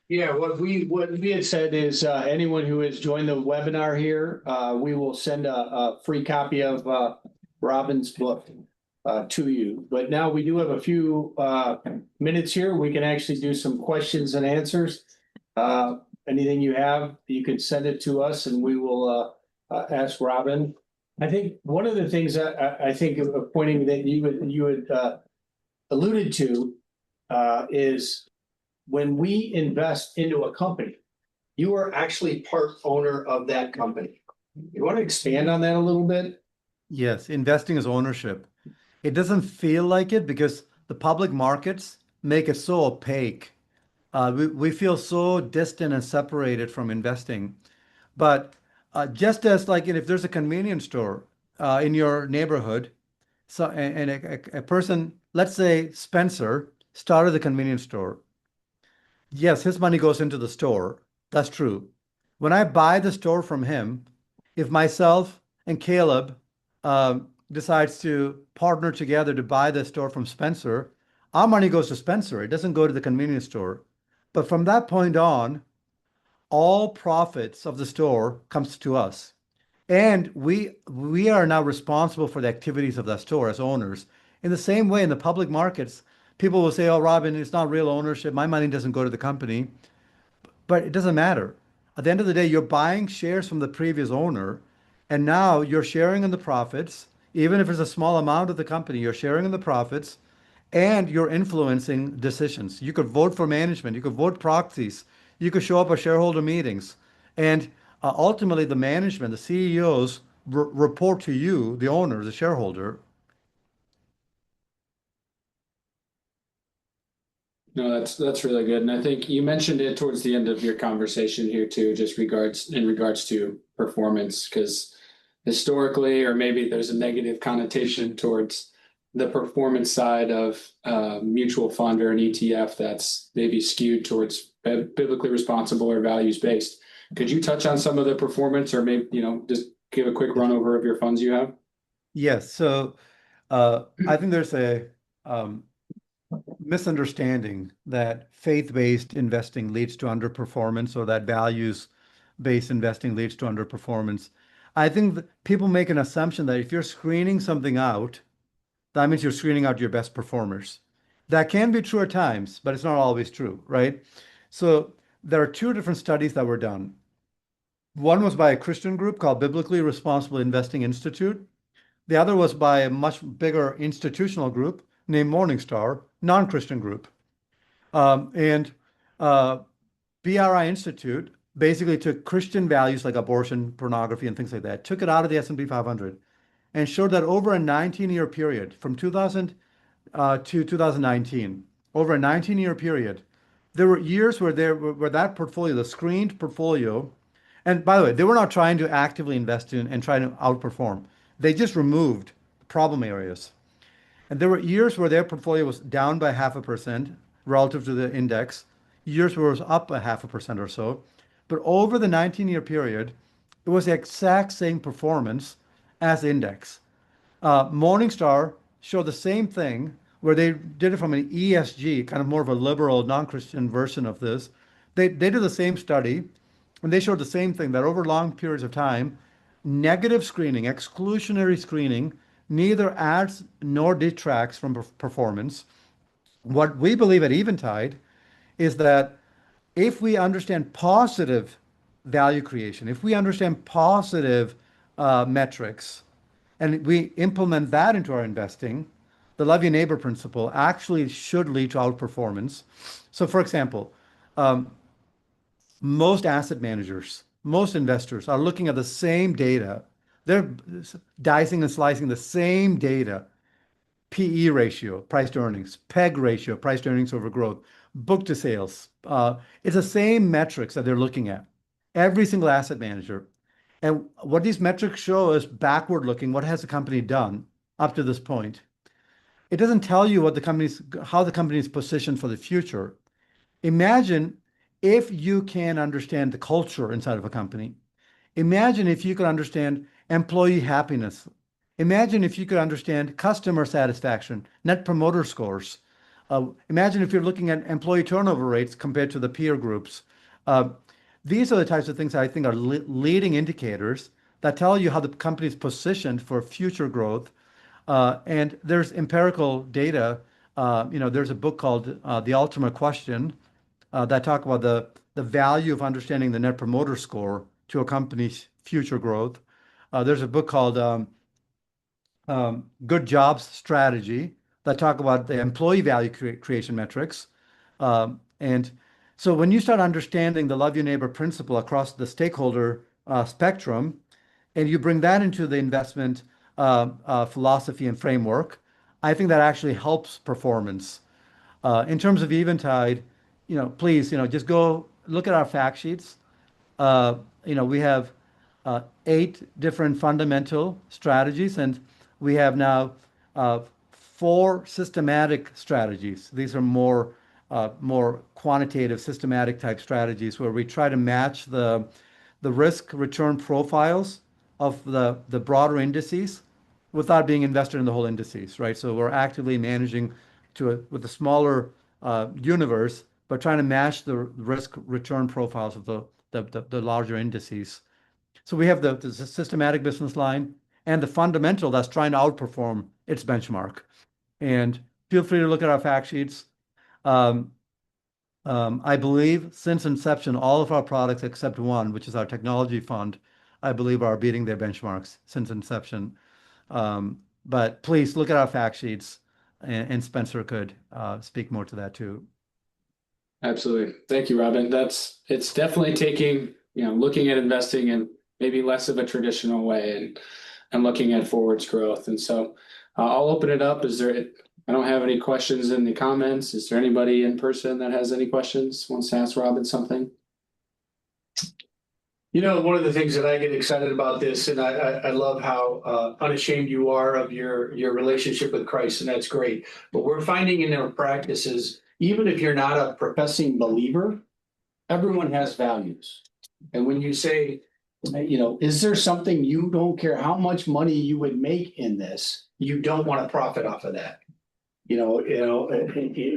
Yeah, what we had said is anyone who has joined the webinar here, we will send a free copy of Robin's book to you. But now we do have a few minutes here. We can actually do some questions and answers. Anything you have, you can send it to us, and we will ask Robin. I think one of the things I think of pointing that you had alluded to is when we invest into a company, you are actually part owner of that company. You want to expand on that a little bit? Yes, investing is ownership. It doesn't feel like it because the public markets make it so opaque. We feel so distant and separated from investing. But just as like if there's a convenience store in your neighborhood, so and a person, let's say Spencer, started the convenience store. Yes, his money goes into the store. That's true. When I buy the store from him, if myself and Caleb decides to partner together to buy the store from Spencer, our money goes to Spencer. It doesn't go to the convenience store. But from that point on, all profits of the store comes to us. And we are now responsible for the activities of that store as owners. In the same way, in the public markets, people will say, "Oh, Robin, it's not real ownership. My money doesn't go to the company." But it doesn't matter. At the end of the day, you're buying shares from the previous owner, and now you're sharing in the profits. Even if it's a small amount of the company, you're sharing in the profits, and you're influencing decisions. You could vote for management, you could vote proxies, you could show up at shareholder meetings, and ultimately the management, the CEOs, report to you, the owner, the shareholder. No, that's really good. And I think you mentioned it towards the end of your conversation here too, just in regards to performance, because historically, or maybe there's a negative connotation towards the performance side of mutual fund or an ETF that's maybe skewed towards biblically responsible or values based. Could you touch on some of the performance, or maybe just give a quick run over of your funds you have? Yes. So I think there's a misunderstanding that faith-based investing leads to underperformance or that values-based investing leads to underperformance. I think that people make an assumption that if you're screening something out, that means you're screening out your best performers. That can be true at times, but it's not always true, right? So there are two different studies that were done. One was by a Christian group called Biblically Responsible Investing Institute. The other was by a much bigger institutional group named Morningstar, non-Christian group. And BRI Institute basically took Christian values like abortion, pornography, and things like that, took it out of the S&P 500, and showed that over a 19-year period, from 2000 to 2019, over a 19-year period, there were years where that portfolio, the screened portfolio, and by the way, they were not trying to actively invest in and trying to outperform. They just removed problem areas. And there were years where their portfolio was down by 0.5% relative to the index, years where it was up a 0.5% or so. But over the 19-year period, it was the exact same performance as the index. Morningstar showed the same thing where they did it from an ESG, kind of more of a liberal, non-Christian version of this. They did the same study, and they showed the same thing that over long periods of time, negative screening, exclusionary screening, neither adds nor detracts from performance. What we believe at Eventide is that if we understand positive value creation, if we understand positive metrics, and we implement that into our investing, the love your neighbor principle actually should lead to outperformance. So, for example, most asset managers, most investors are looking at the same data. They're dicing and slicing the same data. PE ratio, price to earnings, PEG ratio, price to earnings over growth, book to sales. It's the same metrics that they're looking at. Every single asset manager. And what these metrics show is backward looking. What has the company done up to this point? It doesn't tell you how the company is positioned for the future. Imagine if you can understand the culture inside of a company. Imagine if you could understand employee happiness. Imagine if you could understand customer satisfaction, net promoter scores. Imagine if you're looking at employee turnover rates compared to the peer groups. Uh, these are the types of things I think are leading indicators that tell you how the company is positioned for future growth. And there's empirical data. There's a book called The Ultimate Question that talk about the value of understanding the net promoter score to a company's future growth. There's a book called Good Jobs Strategy that talk about the employee value creation metrics. And so when you start understanding the love your neighbor principle across the stakeholder spectrum, and you bring that into the investment philosophy and framework, I think that actually helps performance. In terms of Eventide, please, just go look at our fact sheets. We have 8 different fundamental strategies, and we have now 4 systematic strategies. These are more quantitative, systematic type strategies where we try to match the risk return profiles of the broader indices without being invested in the whole indices, right? So we're actively managing with a smaller universe, but trying to match the risk return profiles of the larger indices. So we have the systematic business line and the fundamental that's trying to outperform its benchmark. And feel free to look at our fact sheets. Um, I believe since inception, all of our products except one, which is our technology fund, I believe are beating their benchmarks since inception. But please look at our fact sheets, and Spencer could speak more to that too. Absolutely. Thank you, Robin. It's definitely taking, looking at investing in maybe less of a traditional way and looking at forwards growth. And so I'll open it up. I don't have any questions in the comments. Is there anybody in person that has any questions, wants to ask Robin something? One of the things that I get excited about this, and I love how unashamed you are of your relationship with Christ, and that's great. But we're finding in our practices, even if you're not a professing believer, everyone has values. And when you say, is there something you don't care how much money you would make in this, you don't want to profit off of that?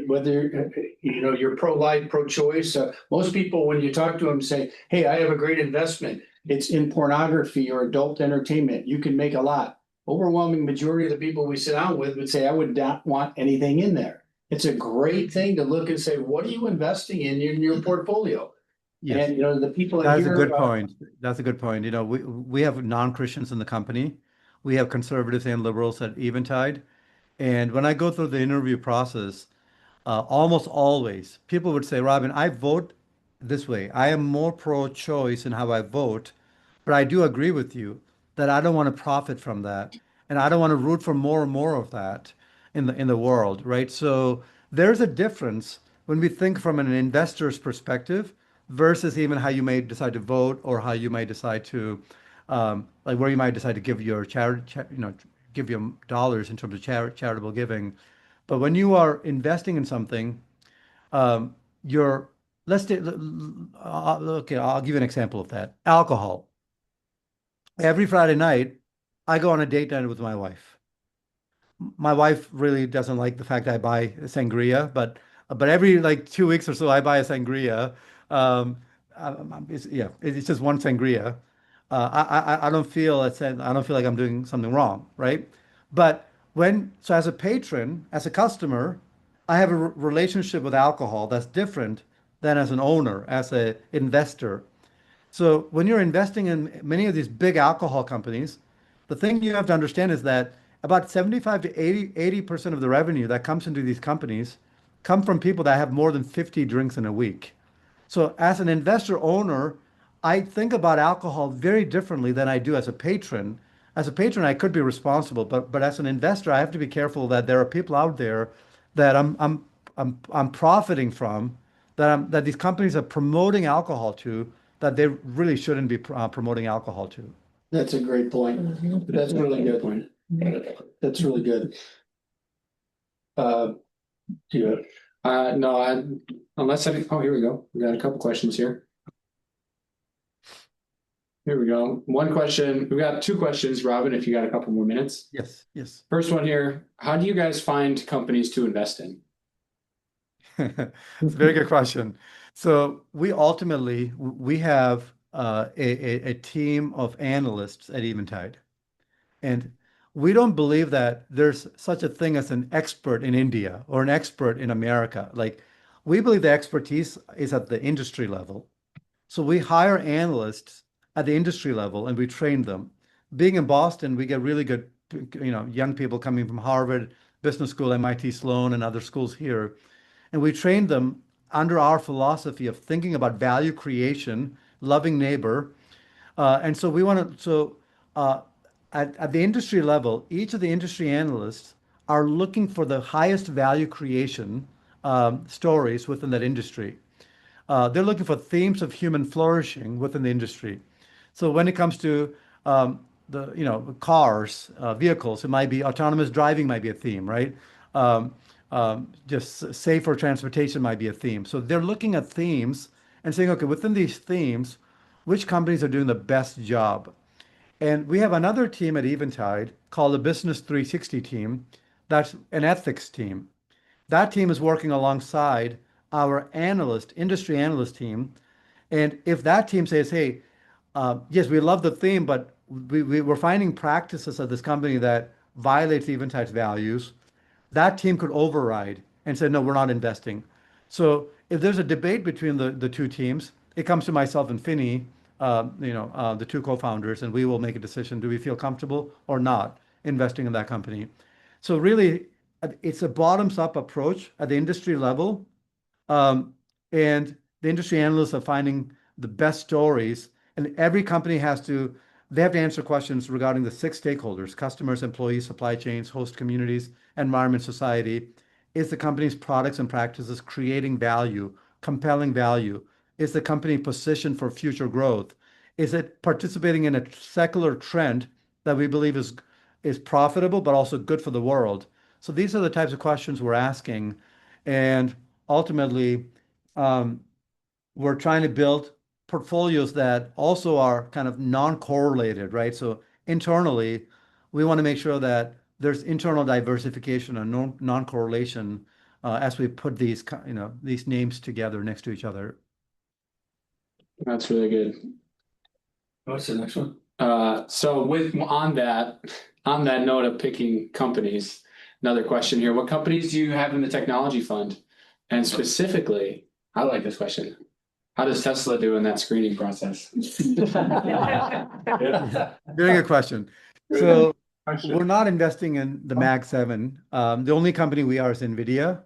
Whether you're pro-life, pro-choice. Most people, when you talk to them, say, "Hey, I have a great investment. It's in pornography or adult entertainment. You can make a lot." Overwhelming majority of the people we sit down with would say, "I would not want anything in there." It's a great thing to look and say, "What are you investing in your portfolio?" Yes. And the people that That's a here, good point. That's a good point. We have non-Christians in the company. We have conservatives and liberals at Eventide. And when I go through the interview process, almost always people would say, Robin, I vote this way. I am more pro-choice in how I vote, but I do agree with you that I don't want to profit from that. And I don't want to root for more and more of that in the world, right? So there's a difference when we think from an investor's perspective versus even how you may decide to vote or how you may decide to like where you might decide to give your give your dollars in terms of charitable giving. But when you are investing in something, you're let's take okay, I'll give you an example of that. Alcohol. Every Friday night, I go on a date night with my wife. My wife really doesn't like the fact that I buy sangria, but every like 2 weeks or so, I buy a sangria. Um, it's just one sangria. I don't feel I don't feel like I'm doing something wrong, right? But so as a patron, as a customer, I have a relationship with alcohol that's different than as an owner, as an investor. So when you're investing in many of these big alcohol companies, the thing you have to understand is that about 75 to 80% of the revenue that comes into these companies come from people that have more than 50 drinks in a week. So as an investor owner, I think about alcohol very differently than I do as a patron. As a patron, I could be responsible, but as an investor, I have to be careful that there are people out there that I'm profiting from, that these companies are promoting alcohol to, that they really shouldn't be promoting alcohol to. That's a great point. That's really good point. That's really good. Yeah. No, unless oh, here we go. We got a couple questions here. Here we go. One question. We got two questions, Robin, if you got a couple more minutes. Yes, yes. First one here. How do you guys find companies to invest in? It's a very good question. So we have a team of analysts at Eventide, and we don't believe that there's such a thing as an expert in India or an expert in America. Like, we believe the expertise is at the industry level. So we hire analysts at the industry level and we train them. Being in Boston, we get really good, young people coming from Harvard Business School, MIT Sloan, and other schools here. And we train them under our philosophy of thinking about value creation, loving neighbor. And so we want to, so at the industry level, each of the industry analysts are looking for the highest value creation stories within that industry. They're looking for themes of human flourishing within the industry. So when it comes to cars, vehicles, it might be autonomous driving might be a theme, right? Just safer transportation might be a theme. So they're looking at themes and saying, okay, within these themes, which companies are doing the best job? And we have another team at Eventide called the Business 360 team. That's an ethics team. That team is working alongside our industry analyst team. And if that team says, hey, yes, we love the theme, but we're finding practices at this company that violates Eventide's values, that team could override and say, no, we're not investing. So if there's a debate between the two teams, it comes to myself and Finney, the two co-founders, and we will make a decision. Do we feel comfortable or not investing in that company? So really, it's a bottoms-up approach at the industry level. And the industry analysts are finding the best stories, and every company they have to answer questions regarding the six stakeholders: customers, employees, supply chains, host communities, environment, society. Is the company's products and practices creating value, compelling value? Is the company positioned for future growth? Is it participating in a secular trend that we believe is profitable but also good for the world? So these are the types of questions we're asking, and ultimately, we're trying to build portfolios that also are kind of non-correlated, right? So internally, we want to make sure that there's internal diversification and non-correlation as we put these names together next to each other. That's really good. What's the next one? So on that note of picking companies, another question here. What companies do you have in the technology fund? And specifically, I like this question. How does Tesla do in that screening process? Very good question. So we're not investing in the Mag 7. The only company we are is NVIDIA.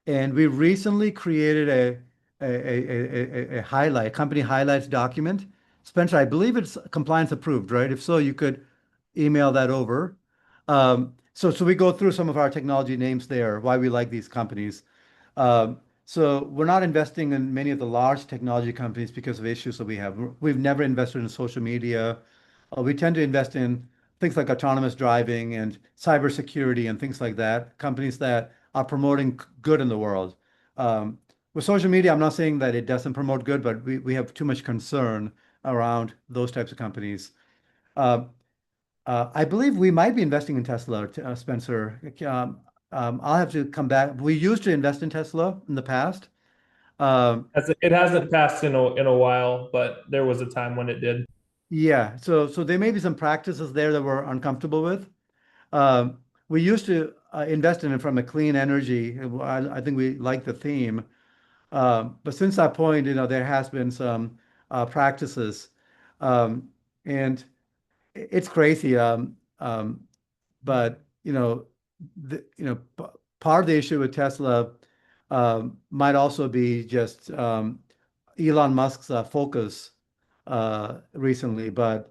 And we recently created a company highlights document. Spencer, I believe it's compliance approved, right? If so, you could email that over. So we go through some of our technology names there, why we like these companies. So we're not investing in many of the large technology companies because of issues that we have. We've never invested in social media. We tend to invest in things like autonomous driving and cybersecurity and things like that, companies that are promoting good in the world. With social media, I'm not saying that it doesn't promote good, but we have too much concern around those types of companies. I believe we might be investing in Tesla, Spencer. I'll have to come back. We used to invest in Tesla in the past. It hasn't passed in a while, but there was a time when it did. Yeah, so there may be some practices there that we're uncomfortable with. We used to invest in it from a clean energy. I think we like the theme. But since that point, there has been some practices, and it's crazy. But part of the issue with Tesla might also be just Elon Musk's focus recently. But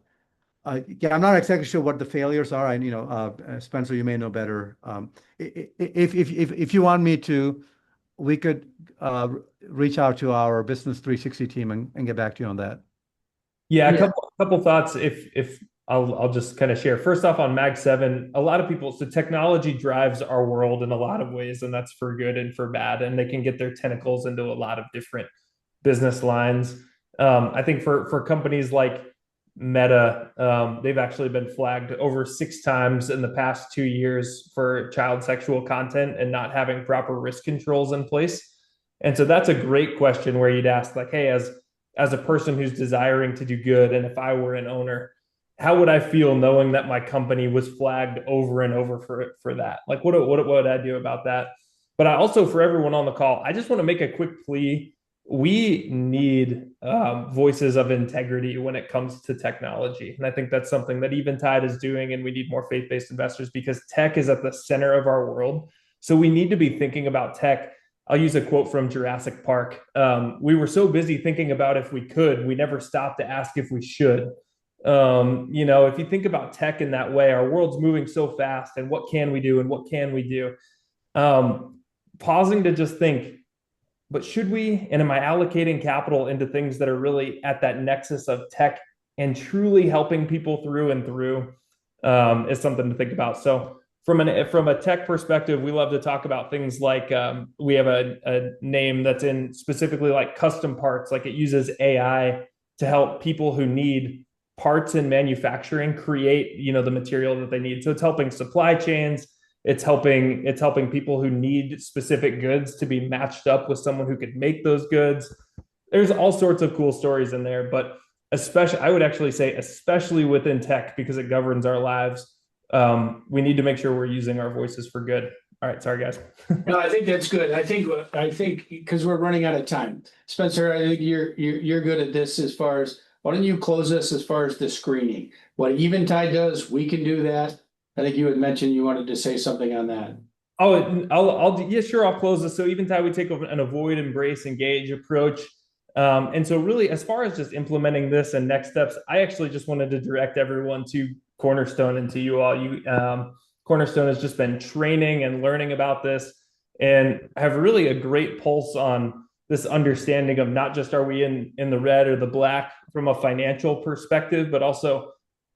yeah, I'm not exactly sure what the failures are. Spencer, you may know better. If you want me to, we could reach out to our Business 360 team and get back to you on that. Yeah, Yeah. a couple thoughts if I'll just kind of share. First off, on Mag 7, a lot of people, so technology drives our world in a lot of ways, and that's for good and for bad, and they can get their tentacles into a lot of different business lines. I think for companies like Meta, they've actually been flagged over 6 times in the past 2 years for child sexual content and not having proper risk controls in place. And so that's a great question where you'd ask, like, hey, as a person who's desiring to do good, and if I were an owner, how would I feel knowing that my company was flagged over and over for that? Like, what would I do about that? But I also, for everyone on the call, I just want to make a quick plea. We need voices of integrity when it comes to technology. And I think that's something that Eventide is doing, and we need more faith-based investors because tech is at the center of our world. So we need to be thinking about tech. I'll use a quote from Jurassic Park. We were so busy thinking about if we could, we never stopped to ask if we should. If you think about tech in that way, our world's moving so fast, and what can we do and what can we do? Pausing to just think, but should we? And am I allocating capital into things that are really at that nexus of tech and truly helping people through and through is something to think about. So from a tech perspective, we love to talk about things like we have a name that's in specifically like custom parts, like it uses AI to help people who need parts in manufacturing create, the material that they need. So it's helping supply chains. It's helping people who need specific goods to be matched up with someone who could make those goods. There's all sorts of cool stories in there, but I would actually say, especially within tech, because it governs our lives, we need to make sure we're using our voices for good. All right, sorry guys. No, I think that's good. I think because we're running out of time, Spencer, I think you're good at this as far as, why don't you close us as far as the screening? What Eventide does, we can do that. I think you had mentioned you wanted to say something on that. Yeah, sure. I'll close this. So Eventide, we take an avoid, embrace, engage approach. And so really, as far as just implementing this and next steps, I actually just wanted to direct everyone to Cornerstone and to you all. Cornerstone has just been training and learning about this and have really a great pulse on this understanding of not just are we in the red or the black from a financial perspective, but also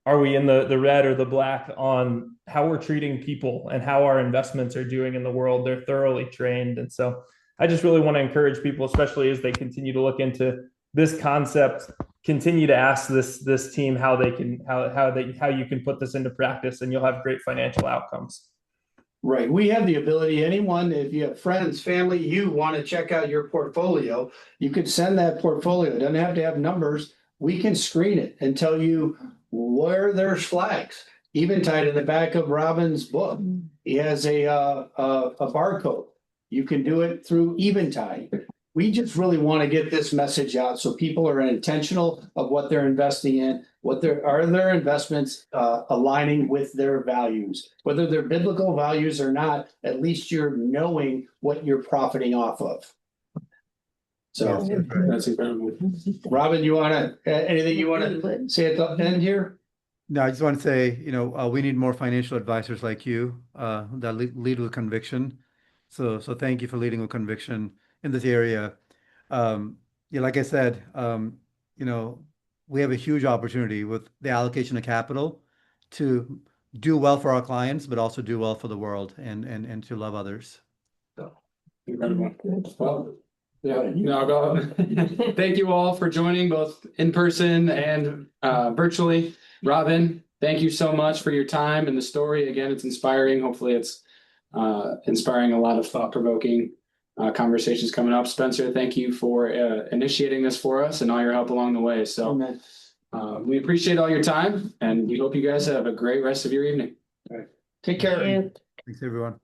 are we in the red or the black on how we're treating people and how our investments are doing in the world. They're thoroughly trained. And so I just really want to encourage people, especially as they continue to look into this concept, continue to ask this team how you can put this into practice, and you'll have great financial outcomes. Right. We have the ability, anyone, if you have friends, family, you want to check out your portfolio, you could send that portfolio. It doesn't have to have numbers. We can screen it and tell you where there's flags. Eventide in the back of Robin's book, he has a barcode. You can do it through Eventide. We just really want to get this message out so people are intentional of what they're investing in, are their investments aligning with their values, whether they're biblical values or not. At least you're knowing what you're profiting off of. So That's incredible. Robin, you want to anything you want to say at the end here? No, I just want to say, we need more financial advisors like you that lead with conviction. So thank you for leading with conviction in this area. Yeah, like I said, we have a huge opportunity with the allocation of capital to do well for our clients, but also do well for the world and to love others. Incredible. Well, yeah, thank you all for joining both in person and virtually. Robin, thank you so much for your time and the story. Again, it's inspiring. Hopefully it's inspiring a lot of thought-provoking conversations coming up. Spencer, thank you for initiating this for us and all your help along the way. So we appreciate all your time, and we hope you guys have a great rest of your evening. Take care. Thanks, everyone.